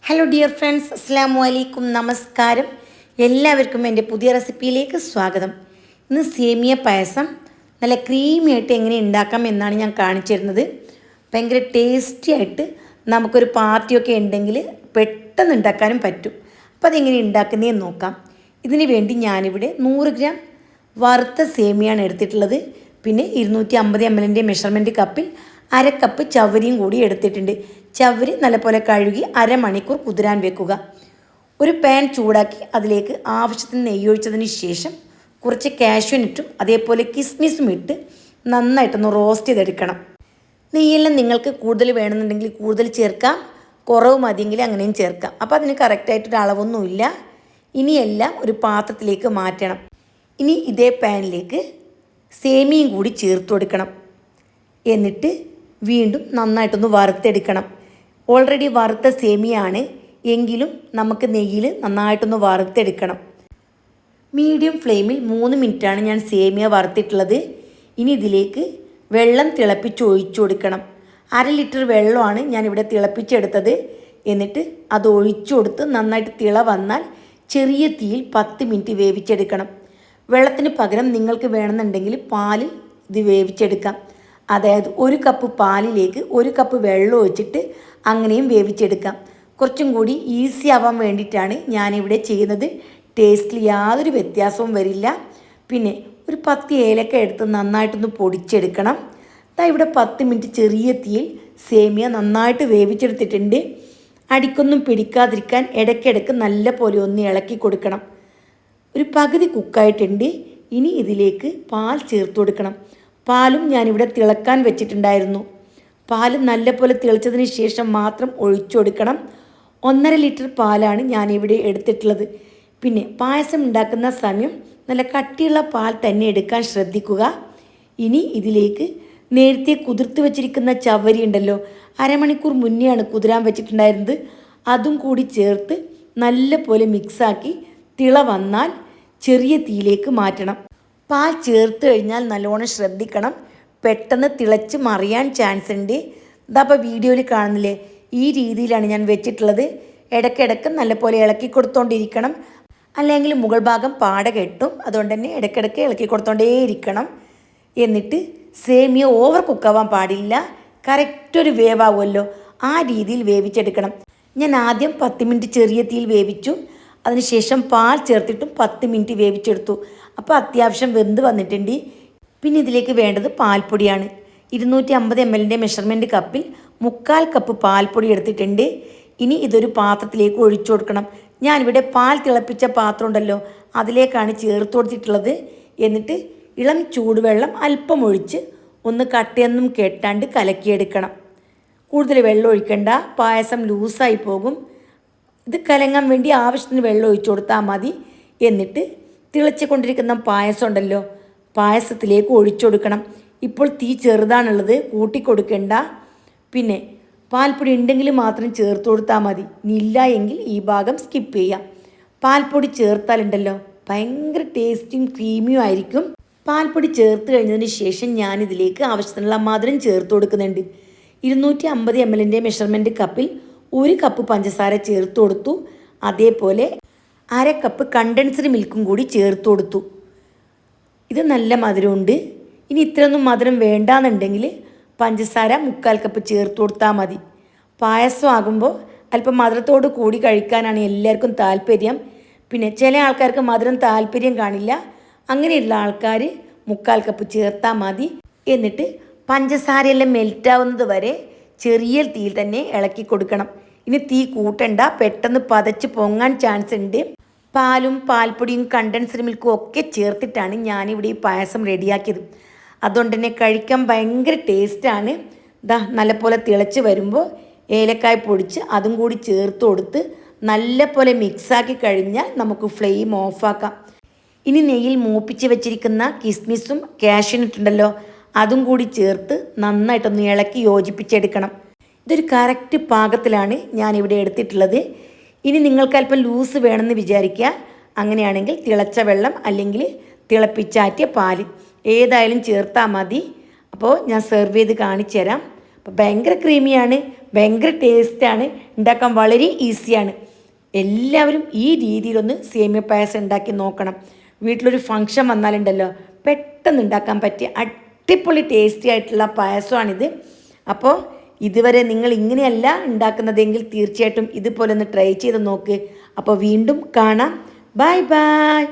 Hello dear friends, അസ്സലാമു അലൈക്കും, നമസ്കാരം. എല്ലാവർക്കും എൻ്റെ പുതിയ റെസിപ്പിയിലേക്ക് സ്വാഗതം. ഇന്ന് സേമിയ പായസം നല്ല ക്രീമി ആയിട്ട് എങ്ങനെ ഉണ്ടാക്കാം എന്നാണ് ഞാൻ കാണിച്ചു തരുന്നത്. ഭയങ്കര ടേസ്റ്റി ആയിട്ട് നമുക്കൊരു പാർട്ടിയൊക്കെ ഉണ്ടെങ്കിൽ പെട്ടെന്ന് ഉണ്ടാക്കാനും പറ്റും. അപ്പോൾ അതെങ്ങനെ ഉണ്ടാക്കുന്നതെന്ന് നോക്കാം. ഇതിന് വേണ്ടി ഞാനിവിടെ 100 ഗ്രാം വറുത്ത സേമിയാണ് എടുത്തിട്ടുള്ളത്. പിന്നെ 250 ml മെഷർമെൻറ്റ് കപ്പിൽ അര കപ്പ് ചവരിയും കൂടി എടുത്തിട്ടുണ്ട്. ചവരി നല്ലപോലെ കഴുകി അരമണിക്കൂർ കുതിരാൻ വെക്കുക. ഒരു പാൻ ചൂടാക്കി അതിലേക്ക് ആവശ്യത്തിന് നെയ്യൊഴിച്ചതിന് ശേഷം കുറച്ച് കാഷ്യൂനട്ടും അതേപോലെ കിസ്മിസും ഇട്ട് നന്നായിട്ടൊന്ന് റോസ്റ്റ് ചെയ്തെടുക്കണം. നെയ്യെല്ലാം നിങ്ങൾക്ക് കൂടുതൽ വേണമെന്നുണ്ടെങ്കിൽ കൂടുതൽ ചേർക്കാം, കുറവ് മതിയെങ്കിൽ അങ്ങനെയും ചേർക്കാം. അപ്പോൾ അതിന് കറക്റ്റായിട്ടൊരു അളവൊന്നുമില്ല. ഇനിയെല്ലാം ഒരു പാത്രത്തിലേക്ക് മാറ്റണം. ഇനി ഇതേ പാനിലേക്ക് സേമിയയും കൂടി ചേർത്ത് കൊടുക്കണം. എന്നിട്ട് വീണ്ടും നന്നായിട്ടൊന്ന് വറുത്തെടുക്കണം. ഓൾറെഡി വറുത്ത സേമിയാണ് എങ്കിലും നമുക്ക് നെയ്യിൽ നന്നായിട്ടൊന്ന് വറുത്തെടുക്കണം. മീഡിയം ഫ്ലെയിമിൽ 3 മിനിറ്റാണ് ഞാൻ സേമിയ വറുത്തിട്ടുള്ളത്. ഇനി ഇതിലേക്ക് വെള്ളം തിളപ്പിച്ച് ഒഴിച്ചു കൊടുക്കണം. 1/2 ലിറ്റർ വെള്ളമാണ് ഞാനിവിടെ തിളപ്പിച്ചെടുത്തത്. എന്നിട്ട് അത് ഒഴിച്ചു കൊടുത്ത് നന്നായിട്ട് തിള വന്നാൽ ചെറിയ തീയിൽ 10 മിനിറ്റ് വേവിച്ചെടുക്കണം. വെള്ളത്തിന് പകരം നിങ്ങൾക്ക് വേണമെന്നുണ്ടെങ്കിൽ പാലിൽ ഇത് വേവിച്ചെടുക്കാം. അതായത് 1 കപ്പ് പാലിലേക്ക് 1 കപ്പ് വെള്ളം ഒഴിച്ചിട്ട് അങ്ങനെയും വേവിച്ചെടുക്കാം. കുറച്ചും കൂടി ഈസി ആവാൻ വേണ്ടിയിട്ടാണ് ഞാനിവിടെ ചെയ്യുന്നത്. ടേസ്റ്റിൽ യാതൊരു വ്യത്യാസവും വരില്ല. പിന്നെ ഒരു 10 ഏലക്ക എടുത്ത് നന്നായിട്ടൊന്ന് പൊടിച്ചെടുക്കണം. ഇവിടെ 10 മിനിറ്റ് ചെറിയ തീയിൽ സേമിയ നന്നായിട്ട് വേവിച്ചെടുത്തിട്ടുണ്ട്. അടിക്കൊന്നും പിടിക്കാതിരിക്കാൻ ഇടയ്ക്കിടയ്ക്ക് നല്ല പോലെ ഒന്ന് ഇളക്കി കൊടുക്കണം. ഒരു പകുതി കുക്കായിട്ടുണ്ട്. ഇനി ഇതിലേക്ക് പാൽ ചേർത്ത് കൊടുക്കണം. പാലും ഞാനിവിടെ തിളക്കാൻ വെച്ചിട്ടുണ്ടായിരുന്നു. പാല് നല്ലപോലെ തിളച്ചതിന് ശേഷം മാത്രം ഒഴിച്ചു കൊടുക്കണം. 1.5 ലിറ്റർ പാലാണ് ഞാനിവിടെ എടുത്തിട്ടുള്ളത്. പിന്നെ പായസം ഉണ്ടാക്കുന്ന സമയം നല്ല കട്ടിയുള്ള പാൽ തന്നെ എടുക്കാൻ ശ്രദ്ധിക്കുക. ഇനി ഇതിലേക്ക് നേരത്തെ കുതിർത്ത് വെച്ചിരിക്കുന്ന ചവരി ഉണ്ടല്ലോ, അരമണിക്കൂർ മുന്നെയാണ് കുതിരാൻ വെച്ചിട്ടുണ്ടായിരുന്നത്, അതും കൂടി ചേർത്ത് നല്ലപോലെ മിക്സാക്കി തിള വന്നാൽ ചെറിയ തീയിലേക്ക് മാറ്റണം. പാൽ ചേർത്ത് കഴിഞ്ഞാൽ നല്ലോണം ശ്രദ്ധിക്കണം, പെട്ടെന്ന് തിളച്ച് മറിയാൻ ചാൻസ് ഉണ്ട്. ഇതപ്പോൾ വീഡിയോയിൽ കാണുന്നില്ലേ, ഈ രീതിയിലാണ് ഞാൻ വെച്ചിട്ടുള്ളത്. ഇടയ്ക്കിടയ്ക്ക് നല്ലപോലെ ഇളക്കി കൊടുത്തോണ്ടിരിക്കണം, അല്ലെങ്കിൽ മുകൾ ഭാഗം പാട കെട്ടും. അതുകൊണ്ട് തന്നെ ഇടയ്ക്കിടയ്ക്ക് ഇളക്കി കൊടുത്തോണ്ടേയിരിക്കണം. എന്നിട്ട് സേമിയ ഓവർ കുക്കാവാൻ പാടില്ല, കറക്റ്റ് ഒരു വേവാകുമല്ലോ ആ രീതിയിൽ വേവിച്ചെടുക്കണം. ഞാൻ ആദ്യം 10 മിനിറ്റ് ചെറിയ തീയിൽ വേവിച്ചു. അതിനുശേഷം പാൽ ചേർത്തിട്ടും 10 മിനിറ്റ് വേവിച്ചെടുത്തു. അപ്പോൾ അത്യാവശ്യം വെന്ത് വന്നിട്ടുണ്ട്. പിന്നെ ഇതിലേക്ക് വേണ്ടത് പാൽപ്പൊടിയാണ്. 250 ml മെഷർമെൻറ്റ് കപ്പിൽ 3/4 കപ്പ് പാൽപ്പൊടി എടുത്തിട്ടുണ്ട്. ഇനി ഇതൊരു പാത്രത്തിലേക്ക് ഒഴിച്ചു കൊടുക്കണം. ഞാനിവിടെ പാൽ തിളപ്പിച്ച പാത്രം ഉണ്ടല്ലോ, അതിലേക്കാണ് ചേർത്ത് കൊടുത്തിട്ടുള്ളത്. എന്നിട്ട് ഇളം ചൂടുവെള്ളം അല്പം ഒഴിച്ച് ഒന്ന് കട്ടയൊന്നും കെട്ടാണ്ട് കലക്കിയെടുക്കണം. കൂടുതൽ വെള്ളം ഒഴിക്കണ്ട, പായസം ലൂസായി പോകും. ഇത് കലങ്ങാൻ വേണ്ടി ആവശ്യത്തിന് വെള്ളം ഒഴിച്ചു കൊടുത്താൽ മതി. എന്നിട്ട് തിളച്ച് കൊണ്ടിരിക്കുന്ന പായസം ഉണ്ടല്ലോ, പായസത്തിലേക്ക് ഒഴിച്ചു കൊടുക്കണം. ഇപ്പോൾ തീ ചെറുതാണുള്ളത്, കൂട്ടിക്കൊടുക്കണ്ട. പിന്നെ പാൽപ്പൊടി ഉണ്ടെങ്കിൽ മാത്രം ചേർത്ത് കൊടുത്താൽ മതി, ഇല്ല എങ്കിൽ ഈ ഭാഗം സ്കിപ്പ് ചെയ്യാം. പാൽപ്പൊടി ചേർത്താലുണ്ടല്ലോ ഭയങ്കര ടേസ്റ്റും ക്രീമിയും ആയിരിക്കും. പാൽപ്പൊടി ചേർത്ത് കഴിഞ്ഞതിന് ശേഷം ഞാനിതിലേക്ക് ആവശ്യത്തിനുള്ള മധുരം ചേർത്ത് കൊടുക്കുന്നുണ്ട്. 250 ml മെഷർമെൻറ്റ് കപ്പിൽ 1 കപ്പ് പഞ്ചസാര ചേർത്ത് കൊടുത്തു. അതേപോലെ 1/2 കപ്പ് കണ്ടൻസ്ഡ് മിൽക്കും കൂടി ചേർത്ത് കൊടുത്തു. ഇത് നല്ല മധുരമുണ്ട്. ഇനി ഇത്രയൊന്നും മധുരം വേണ്ടാന്നുണ്ടെങ്കിൽ പഞ്ചസാര 3/4 കപ്പ് ചേർത്ത് കൊടുത്താൽ മതി. പായസം ആകുമ്പോൾ അല്പം മധുരത്തോട് കൂടി കഴിക്കാനാണ് എല്ലാവർക്കും താല്പര്യം. പിന്നെ ചില ആൾക്കാർക്ക് മധുരം താല്പര്യം കാണില്ല, അങ്ങനെയുള്ള ആൾക്കാർ 3/4 കപ്പ് ചേർത്താൽ മതി. എന്നിട്ട് പഞ്ചസാരയെല്ലാം മെൽറ്റാവുന്നത് വരെ ചെറിയ തീയിൽ തന്നെ ഇളക്കി കൊടുക്കണം. ഇനി തീ കൂട്ടണ്ട, പെട്ടെന്ന് പതച്ച് പൊങ്ങാൻ ചാൻസ് ഉണ്ട്. പാലും പാൽപ്പൊടിയും കണ്ടൻസ്ഡ് മിൽക്കും ഒക്കെ ചേർത്തിട്ടാണ് ഞാനിവിടെ ഈ പായസം റെഡിയാക്കിയത്. അതുകൊണ്ട് തന്നെ കഴിക്കാൻ ഭയങ്കര ടേസ്റ്റാണ്. നല്ലപോലെ തിളച്ച് വരുമ്പോൾ ഏലക്കായ പൊടിച്ച് അതും കൂടി ചേർത്ത് കൊടുത്ത് നല്ലപോലെ മിക്സാക്കി കഴിഞ്ഞാൽ നമുക്ക് ഫ്ലെയിം ഓഫാക്കാം. ഇനി നെയ്യിൽ മൂപ്പിച്ച് വെച്ചിരിക്കുന്ന കിസ്മിസും കാഷ്യൂനട്ടുണ്ടല്ലോ, അതും കൂടി ചേർത്ത് നന്നായിട്ടൊന്ന് ഇളക്കി യോജിപ്പിച്ചെടുക്കണം. ഇതൊരു കറക്റ്റ് പാകത്തിലാണ് ഞാനിവിടെ എടുത്തിട്ടുള്ളത്. ഇനി നിങ്ങൾക്ക് അല്പം ലൂസ് വേണമെന്ന് വിചാരിക്കുക. അങ്ങനെയാണെങ്കിൽ തിളച്ച വെള്ളം അല്ലെങ്കിൽ തിളപ്പിച്ചാറ്റിയ പാൽ ഏതായാലും ചേർത്താൽ മതി. അപ്പോൾ ഞാൻ സെർവ് ചെയ്ത് കാണിച്ചു തരാം. അപ്പോൾ ഭയങ്കര ക്രീമിയാണ്, ഭയങ്കര ടേസ്റ്റാണ്, ഉണ്ടാക്കാൻ വളരെ ഈസിയാണ്. എല്ലാവരും ഈ രീതിയിലൊന്ന് സേമിയ പായസം ഉണ്ടാക്കി നോക്കണം. വീട്ടിലൊരു ഫംഗ്ഷൻ വന്നാലുണ്ടല്ലോ പെട്ടെന്ന് ഉണ്ടാക്കാൻ പറ്റിയ അടിപൊളി ടേസ്റ്റി ആയിട്ടുള്ള പായസമാണിത്. അപ്പോൾ ഇതുവരെ നിങ്ങൾ ഇങ്ങനെയല്ല ഉണ്ടാക്കുന്നതെങ്കിൽ തീർച്ചയായിട്ടും ഇതുപോലെ ഒന്ന് ട്രൈ ചെയ്ത് നോക്ക്. അപ്പോൾ വീണ്ടും കാണാം. Bye bye.